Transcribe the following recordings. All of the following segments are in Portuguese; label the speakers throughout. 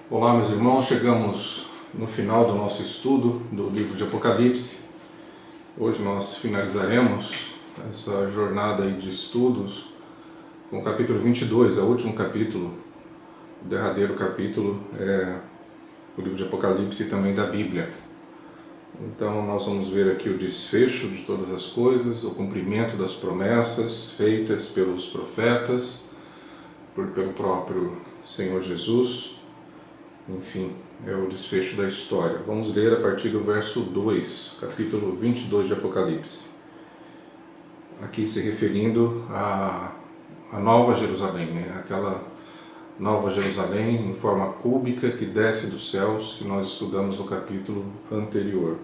Speaker 1: Olá, meus irmãos, chegamos no final do nosso estudo do livro de Apocalipse. Hoje nós finalizaremos essa jornada aí de estudos com o capítulo 22, é o último capítulo, o derradeiro capítulo do livro de Apocalipse e também da Bíblia. Então nós vamos ver aqui o desfecho de todas as coisas, o cumprimento das promessas feitas pelos profetas, pelo próprio Senhor Jesus. Enfim, é o desfecho da história. Vamos ler a partir do verso 2, capítulo 22 de Apocalipse. Aqui se referindo à Nova Jerusalém, né? Aquela Nova Jerusalém em forma cúbica que desce dos céus, que nós estudamos no capítulo anterior.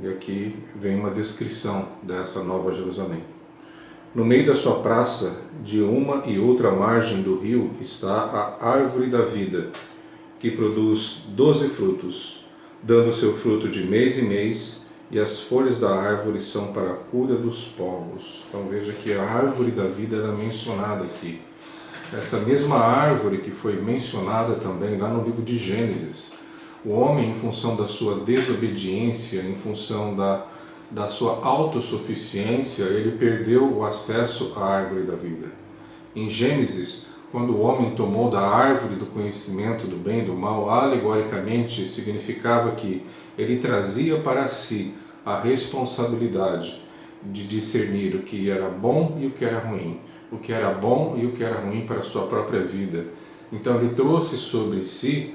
Speaker 1: E aqui vem uma descrição dessa Nova Jerusalém. No meio da sua praça, de uma e outra margem do rio, está a árvore da vida, que produz 12 frutos, dando seu fruto de mês em mês, e as folhas da árvore são para a cura dos povos. Então veja que a árvore da vida era mencionada aqui. Essa mesma árvore que foi mencionada também lá no livro de Gênesis. O homem, em função da sua desobediência, em função da sua autossuficiência, ele perdeu o acesso à árvore da vida. Em Gênesis, quando o homem tomou da árvore do conhecimento do bem e do mal, alegoricamente significava que ele trazia para si a responsabilidade de discernir o que era bom e o que era ruim, o que era bom e o que era ruim para a sua própria vida. Então ele trouxe sobre si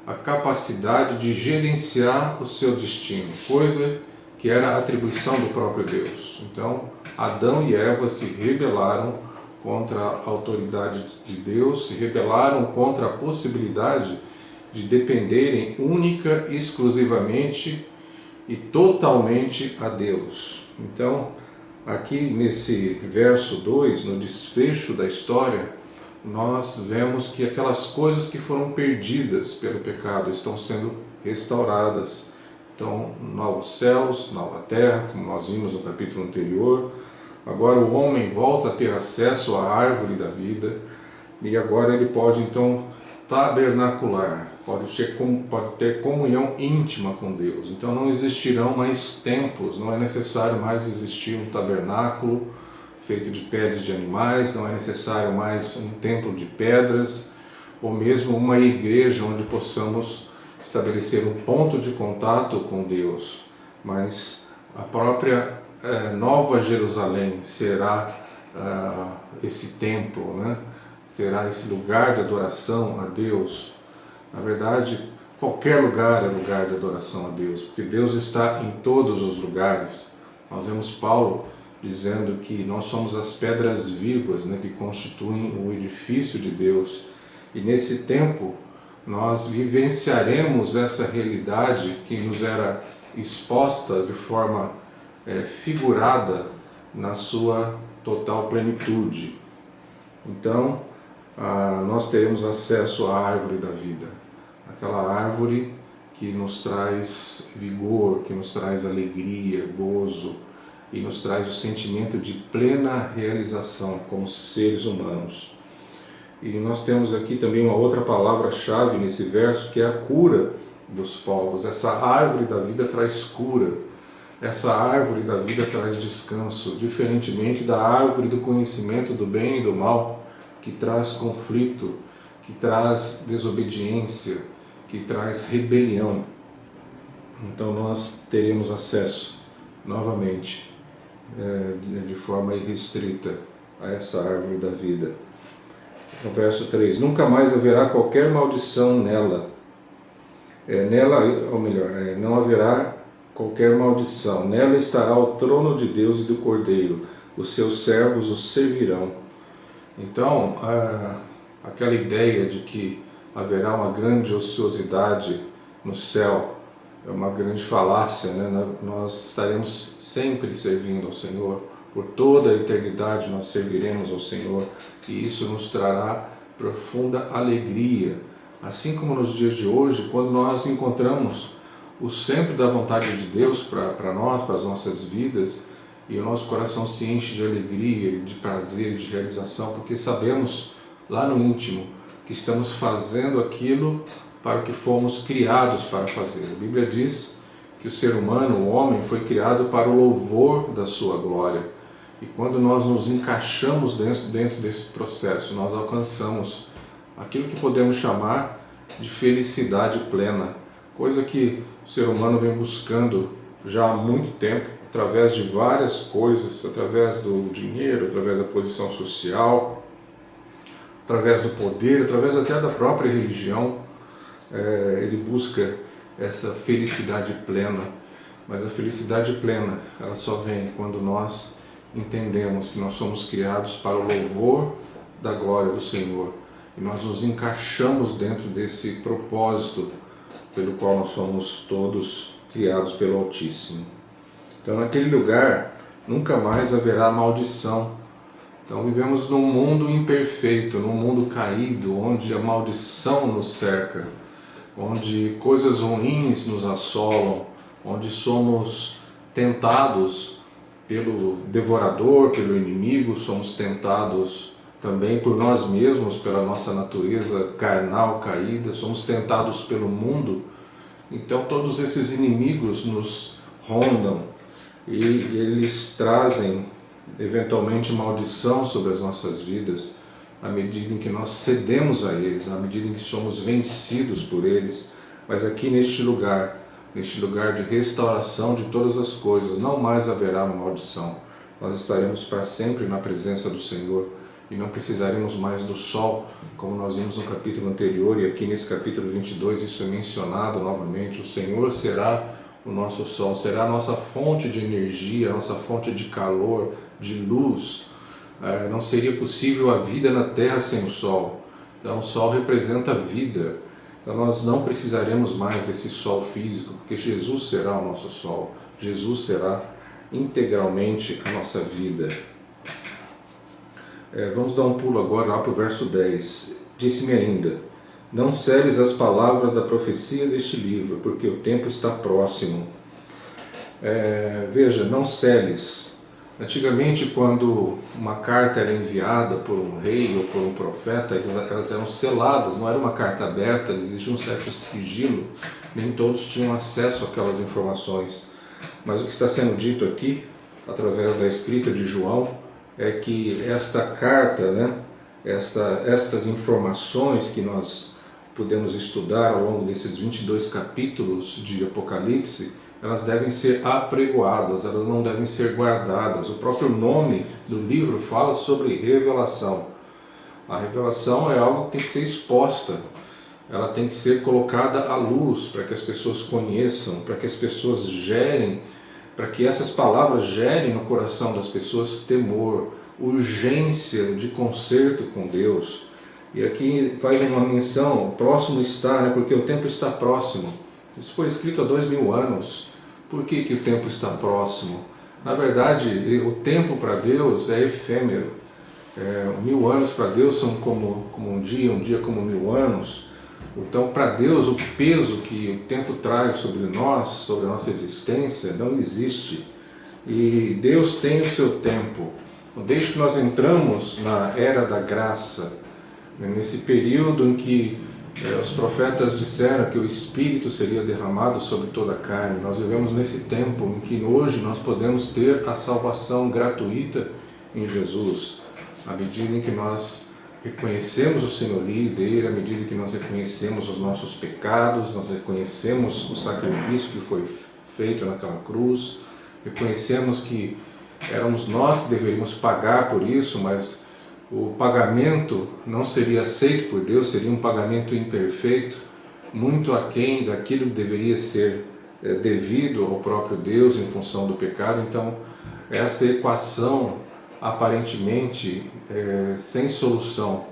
Speaker 1: a capacidade de gerenciar o seu destino, coisa que era atribuição do próprio Deus. Então Adão e Eva se rebelaram contra a autoridade de Deus, se rebelaram contra a possibilidade de dependerem única, exclusivamente e totalmente a Deus. Então, aqui nesse verso 2, no desfecho da história, nós vemos que aquelas coisas que foram perdidas pelo pecado estão sendo restauradas. Então, novos céus, nova terra, como nós vimos no capítulo anterior. Agora o homem volta a ter acesso à árvore da vida e agora ele pode então tabernacular, pode ter comunhão íntima com Deus. Então não existirão mais templos, não é necessário mais existir um tabernáculo feito de peles de animais, não é necessário mais um templo de pedras ou mesmo uma igreja onde possamos estabelecer um ponto de contato com Deus, mas a própria Nova Jerusalém será esse templo, né? Será esse lugar de adoração a Deus. Na verdade, qualquer lugar é lugar de adoração a Deus, porque Deus está em todos os lugares. Nós vemos Paulo dizendo que nós somos as pedras vivas, né, que constituem o edifício de Deus. E nesse tempo nós vivenciaremos essa realidade que nos era exposta de forma figurada na sua total plenitude. Então, nós teremos acesso à árvore da vida, aquela árvore que nos traz vigor, que nos traz alegria, gozo e nos traz o sentimento de plena realização como seres humanos. E nós temos aqui também uma outra palavra-chave nesse verso, que é a cura dos povos. Essa árvore da vida traz cura. Essa árvore da vida traz descanso, diferentemente da árvore do conhecimento do bem e do mal, que traz conflito, que traz desobediência, que traz rebelião. Então nós teremos acesso, novamente, de forma irrestrita, a essa árvore da vida. No verso 3, nunca mais haverá qualquer maldição nela. Não haverá qualquer maldição. Nela estará o trono de Deus e do Cordeiro. Os seus servos o servirão. Então, aquela ideia de que haverá uma grande ociosidade no céu é uma grande falácia, né? Nós estaremos sempre servindo ao Senhor. Por toda a eternidade nós serviremos ao Senhor. E isso nos trará profunda alegria. Assim como nos dias de hoje, quando nós encontramos o centro da vontade de Deus para nós, para as nossas vidas, e o nosso coração se enche de alegria, de prazer, de realização, porque sabemos lá no íntimo que estamos fazendo aquilo para o que fomos criados para fazer. A Bíblia diz que o ser humano, o homem, foi criado para o louvor da sua glória. E quando nós nos encaixamos dentro desse processo, nós alcançamos aquilo que podemos chamar de felicidade plena, coisa que o ser humano vem buscando já há muito tempo, através de várias coisas, através do dinheiro, através da posição social, através do poder, através até da própria religião. Ele busca essa felicidade plena, mas a felicidade plena, ela só vem quando nós entendemos que nós somos criados para o louvor da glória do Senhor, e nós nos encaixamos dentro desse propósito pelo qual nós somos todos criados pelo Altíssimo. Então, naquele lugar nunca mais haverá maldição. Então, vivemos num mundo imperfeito, num mundo caído, onde a maldição nos cerca, onde coisas ruins nos assolam, onde somos tentados pelo devorador, pelo inimigo, somos tentados também por nós mesmos, pela nossa natureza carnal caída, somos tentados pelo mundo. Então todos esses inimigos nos rondam e eles trazem eventualmente maldição sobre as nossas vidas, à medida em que nós cedemos a eles, à medida em que somos vencidos por eles. Mas aqui neste lugar de restauração de todas as coisas, não mais haverá maldição. Nós estaremos para sempre na presença do Senhor e não precisaremos mais do sol, como nós vimos no capítulo anterior, e aqui nesse capítulo 22 isso é mencionado novamente. O Senhor será o nosso sol, será a nossa fonte de energia, a nossa fonte de calor, de luz. Não seria possível a vida na terra sem o sol. Então o sol representa a vida. Então nós não precisaremos mais desse sol físico, porque Jesus será o nosso sol. Jesus será integralmente a nossa vida. Vamos dar um pulo agora lá para o verso 10. Disse-me ainda: não seles as palavras da profecia deste livro, porque o tempo está próximo. Veja, não seles. Antigamente, quando uma carta era enviada por um rei ou por um profeta, elas eram seladas, não era uma carta aberta, existia um certo sigilo, nem todos tinham acesso àquelas informações. Mas o que está sendo dito aqui, através da escrita de João, é que esta carta, estas informações que nós podemos estudar ao longo desses 22 capítulos de Apocalipse, elas devem ser apregoadas, elas não devem ser guardadas. O próprio nome do livro fala sobre revelação. A revelação é algo que tem que ser exposta, ela tem que ser colocada à luz para que as pessoas conheçam, para que as pessoas gerem, para que essas palavras gerem no coração das pessoas temor, urgência de conserto com Deus. E aqui faz uma menção, próximo está, porque o tempo está próximo. Isso foi escrito há 2000 anos. Por que o tempo está próximo? Na verdade, o tempo para Deus é efêmero. 1000 anos para Deus são como um dia como 1000 anos. Então, para Deus, o peso que o tempo traz sobre nós, sobre a nossa existência, não existe. E Deus tem o seu tempo. Desde que nós entramos na era da graça, nesse período em que os profetas disseram que o Espírito seria derramado sobre toda a carne, nós vivemos nesse tempo em que hoje nós podemos ter a salvação gratuita em Jesus, à medida em que nós reconhecemos o senhorio dele, à medida que nós reconhecemos os nossos pecados, nós reconhecemos o sacrifício que foi feito naquela cruz, reconhecemos que éramos nós que deveríamos pagar por isso, mas o pagamento não seria aceito por Deus, seria um pagamento imperfeito, muito aquém daquilo que deveria ser devido ao próprio Deus em função do pecado. Então, essa equação aparentemente sem solução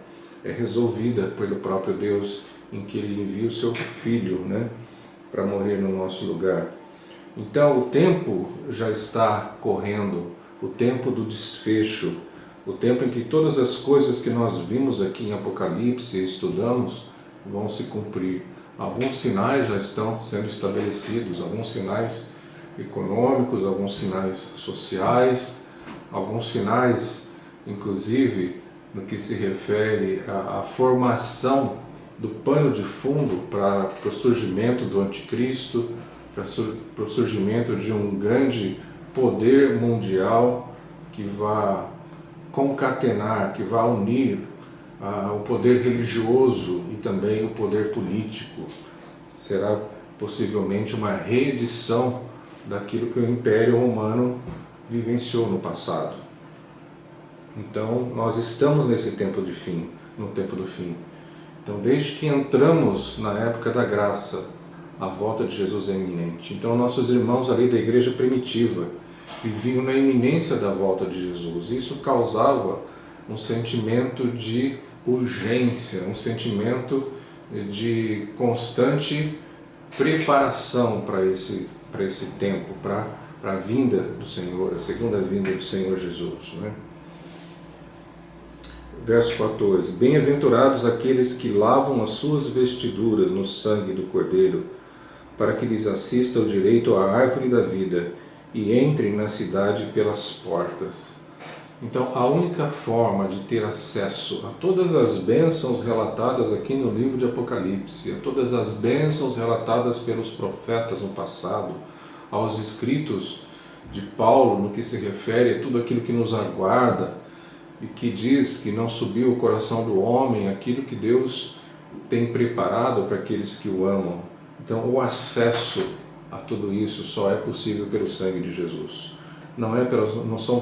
Speaker 1: é resolvida pelo próprio Deus, em que Ele envia o seu Filho, para morrer no nosso lugar. Então, o tempo já está correndo, o tempo do desfecho, o tempo em que todas as coisas que nós vimos aqui em Apocalipse e estudamos vão se cumprir. Alguns sinais já estão sendo estabelecidos, alguns sinais econômicos, alguns sinais sociais, alguns sinais, inclusive, no que se refere à formação do pano de fundo para o surgimento do anticristo, para o surgimento de um grande poder mundial que vá concatenar, que vá unir o poder religioso e também o poder político. Será possivelmente uma reedição daquilo que o Império Romano vivenciou no passado. Então, nós estamos nesse tempo de fim, no tempo do fim. Então, desde que entramos na época da graça, a volta de Jesus é iminente. Então, nossos irmãos ali da igreja primitiva viviam na iminência da volta de Jesus. Isso causava um sentimento de urgência, um sentimento de constante preparação para esse tempo, para a vinda do Senhor, a segunda vinda do Senhor Jesus, né? Verso 14: Bem-aventurados aqueles que lavam as suas vestiduras no sangue do Cordeiro, para que lhes assista o direito à árvore da vida e entrem na cidade pelas portas. Então, a única forma de ter acesso a todas as bênçãos relatadas aqui no livro de Apocalipse, a todas as bênçãos relatadas pelos profetas no passado, aos escritos de Paulo, no que se refere a tudo aquilo que nos aguarda, e que diz que não subiu o coração do homem aquilo que Deus tem preparado para aqueles que o amam. Então, o acesso a tudo isso só é possível pelo sangue de Jesus. Não são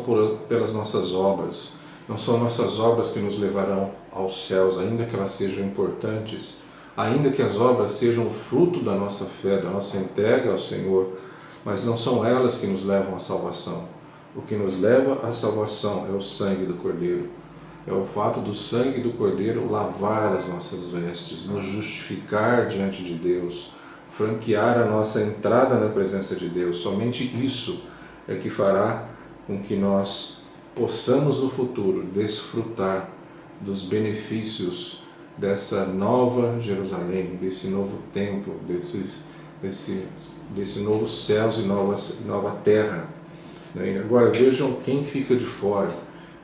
Speaker 1: pelas nossas obras, não são nossas obras que nos levarão aos céus, ainda que elas sejam importantes, ainda que as obras sejam fruto da nossa fé, da nossa entrega ao Senhor, mas não são elas que nos levam à salvação. O que nos leva à salvação é o sangue do Cordeiro. É o fato do sangue do Cordeiro lavar as nossas vestes, nos justificar diante de Deus, franquear a nossa entrada na presença de Deus. Somente isso é que fará com que nós possamos no futuro desfrutar dos benefícios dessa nova Jerusalém, desse novo templo, desse novo céus e nova terra. Agora vejam quem fica de fora.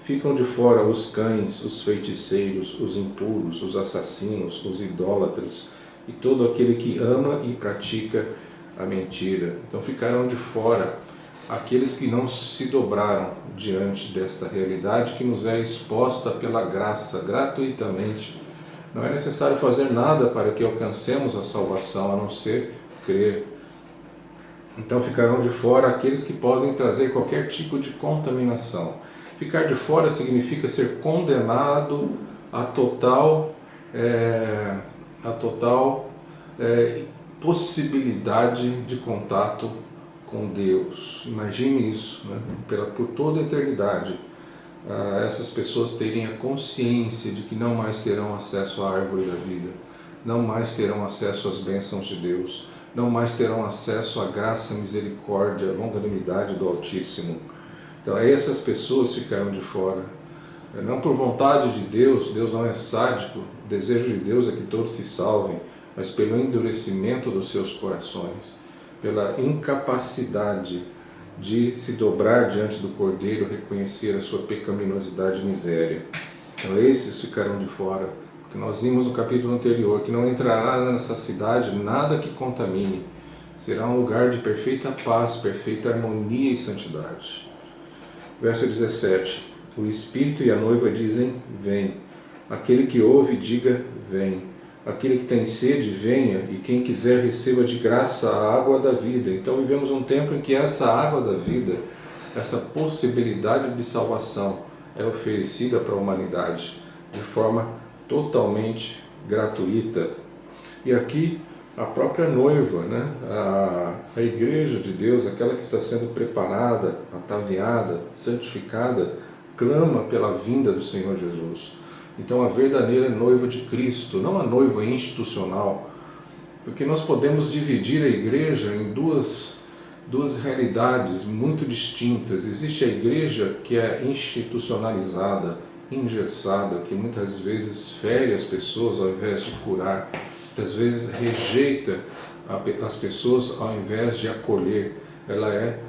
Speaker 1: Ficam de fora os cães, os feiticeiros, os impuros, os assassinos, os idólatras e todo aquele que ama e pratica a mentira. Então ficarão de fora aqueles que não se dobraram diante desta realidade que nos é exposta pela graça, gratuitamente. Não é necessário fazer nada para que alcancemos a salvação, a não ser crer. Então ficarão de fora aqueles que podem trazer qualquer tipo de contaminação. Ficar de fora significa ser condenado à total possibilidade de contato com Deus. Imagine isso, né? Por toda a eternidade. Essas pessoas terem a consciência de que não mais terão acesso à árvore da vida, não mais terão acesso às bênçãos de Deus, não mais terão acesso à graça, misericórdia, longanimidade do Altíssimo. Então essas pessoas ficarão de fora. Não por vontade de Deus, Deus não é sádico, o desejo de Deus é que todos se salvem, mas pelo endurecimento dos seus corações, pela incapacidade de se dobrar diante do Cordeiro, reconhecer a sua pecaminosidade e miséria. Então esses ficarão de fora. Que nós vimos no capítulo anterior, que não entrará nessa cidade nada que contamine. Será um lugar de perfeita paz, perfeita harmonia e santidade. Verso 17. O Espírito e a noiva dizem, vem. Aquele que ouve, diga, vem. Aquele que tem sede, venha, e quem quiser receba de graça a água da vida. Então vivemos um tempo em que essa água da vida, essa possibilidade de salvação é oferecida para a humanidade de forma totalmente gratuita. E aqui a própria noiva, né? a igreja de Deus, aquela que está sendo preparada, ataviada, santificada, clama pela vinda do Senhor Jesus. Então a verdadeira noiva de Cristo, não a noiva institucional, porque nós podemos dividir a igreja em duas realidades muito distintas. Existe a igreja que é institucionalizada, engessada, que muitas vezes fere as pessoas ao invés de curar, muitas vezes rejeita as pessoas ao invés de acolher. Ela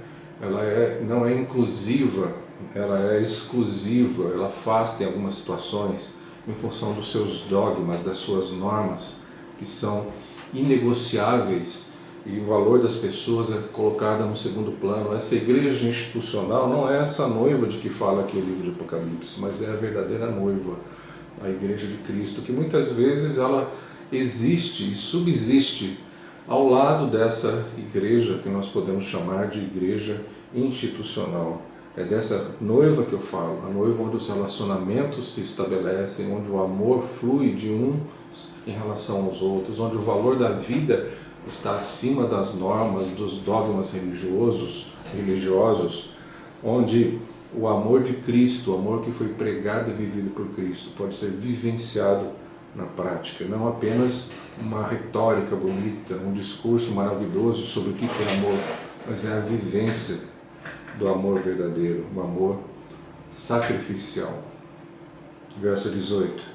Speaker 1: não é inclusiva, ela é exclusiva, ela afasta em algumas situações. em função dos seus dogmas, das suas normas, que são inegociáveis, e o valor das pessoas é colocado no segundo plano. Essa igreja institucional não é essa noiva de que fala aqui o livro de Apocalipse, mas é a verdadeira noiva, a igreja de Cristo, que muitas vezes ela existe e subsiste ao lado dessa igreja que nós podemos chamar de igreja institucional. É dessa noiva que eu falo, a noiva onde os relacionamentos se estabelecem, onde o amor flui de uns em relação aos outros, onde o valor da vida está acima das normas, dos dogmas religiosos, onde o amor de Cristo, o amor que foi pregado e vivido por Cristo, pode ser vivenciado na prática, não apenas uma retórica bonita, um discurso maravilhoso sobre o que é amor, mas é a vivência do amor verdadeiro, um amor sacrificial. Verso 18.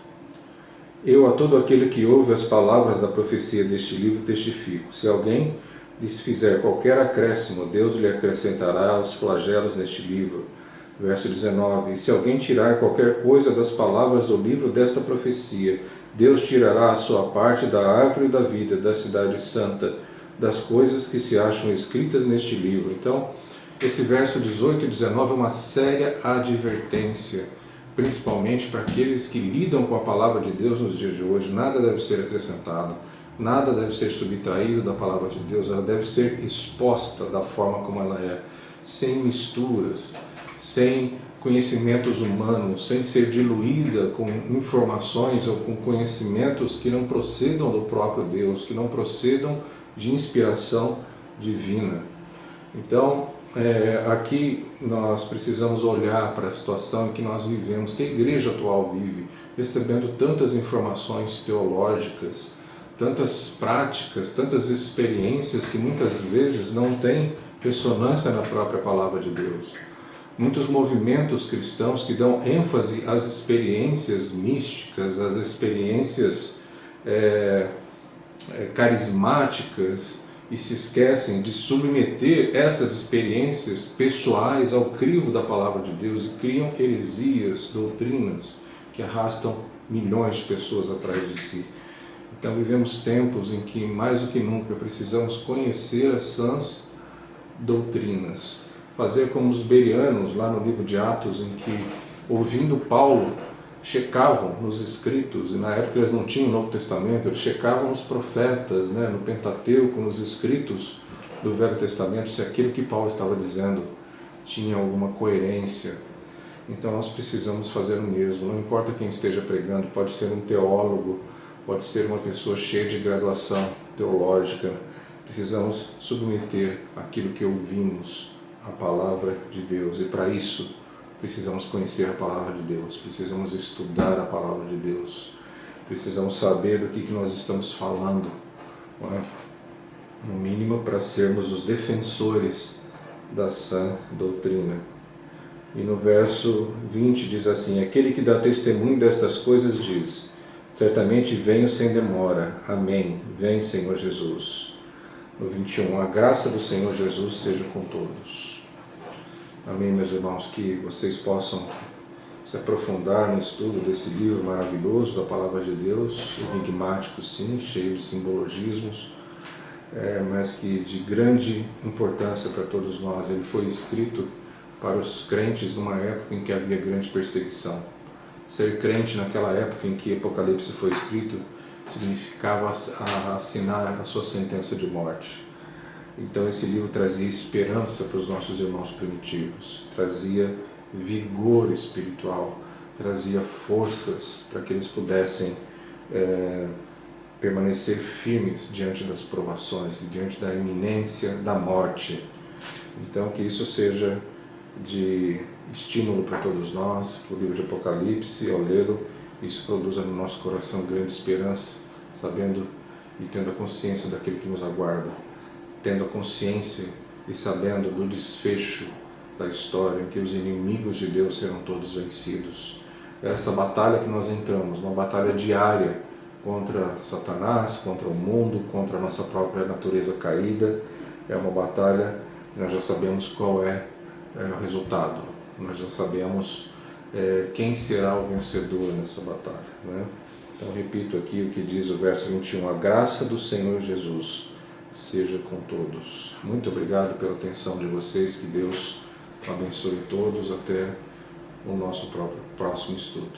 Speaker 1: Eu a todo aquele que ouve as palavras da profecia deste livro testifico. Se alguém lhes fizer qualquer acréscimo, Deus lhe acrescentará os flagelos neste livro. Verso 19. E se alguém tirar qualquer coisa das palavras do livro desta profecia, Deus tirará a sua parte da árvore da vida, da cidade santa, das coisas que se acham escritas neste livro. Então, esse verso 18 e 19 é uma séria advertência, principalmente para aqueles que lidam com a palavra de Deus nos dias de hoje. Nada deve ser acrescentado, nada deve ser subtraído da palavra de Deus, ela deve ser exposta da forma como ela é, sem misturas, sem conhecimentos humanos, sem ser diluída com informações ou com conhecimentos que não procedam do próprio Deus, que não procedam de inspiração divina. Então, aqui nós precisamos olhar para a situação em que nós vivemos, que a igreja atual vive, recebendo tantas informações teológicas, tantas práticas, tantas experiências que muitas vezes não têm ressonância na própria palavra de Deus. Muitos movimentos cristãos que dão ênfase às experiências místicas, às experiências carismáticas, e se esquecem de submeter essas experiências pessoais ao crivo da palavra de Deus e criam heresias, doutrinas que arrastam milhões de pessoas atrás de si. Então vivemos tempos em que mais do que nunca precisamos conhecer as sãs doutrinas, fazer como os bereanos lá no livro de Atos, em que, ouvindo Paulo, checavam nos escritos, e na época eles não tinham o Novo Testamento, eles checavam os profetas, no Pentateuco, nos escritos do Velho Testamento, se aquilo que Paulo estava dizendo tinha alguma coerência. Então nós precisamos fazer o mesmo, não importa quem esteja pregando, pode ser um teólogo, pode ser uma pessoa cheia de graduação teológica, precisamos submeter aquilo que ouvimos à palavra de Deus, e para isso precisamos conhecer a palavra de Deus, precisamos estudar a palavra de Deus, precisamos saber do que nós estamos falando, no mínimo para sermos os defensores da sã doutrina. E no verso 20 diz assim: aquele que dá testemunho destas coisas diz: certamente venho sem demora. Amém. Vem, Senhor Jesus. No 21, a graça do Senhor Jesus seja com todos. Amém, meus irmãos, que vocês possam se aprofundar no estudo desse livro maravilhoso da Palavra de Deus, enigmático sim, cheio de simbologismos, mas que de grande importância para todos nós. Ele foi escrito para os crentes numa época em que havia grande perseguição. Ser crente naquela época em que Apocalipse foi escrito significava assinar a sua sentença de morte. Então esse livro trazia esperança para os nossos irmãos primitivos, trazia vigor espiritual, trazia forças para que eles pudessem permanecer firmes diante das provações, diante da iminência da morte. Então que isso seja de estímulo para todos nós, que o livro de Apocalipse, ao lê-lo, isso produza no nosso coração grande esperança, sabendo e tendo a consciência daquilo que nos aguarda, tendo a consciência e sabendo do desfecho da história, em que os inimigos de Deus serão todos vencidos. Essa batalha que nós entramos, uma batalha diária contra Satanás, contra o mundo, contra a nossa própria natureza caída, é uma batalha que nós já sabemos qual é o resultado. Nós já sabemos quem será o vencedor nessa batalha, né? Então repito aqui o que diz o verso 21, a graça do Senhor Jesus seja com todos. Muito obrigado pela atenção de vocês, que Deus abençoe todos, até o nosso próximo estudo.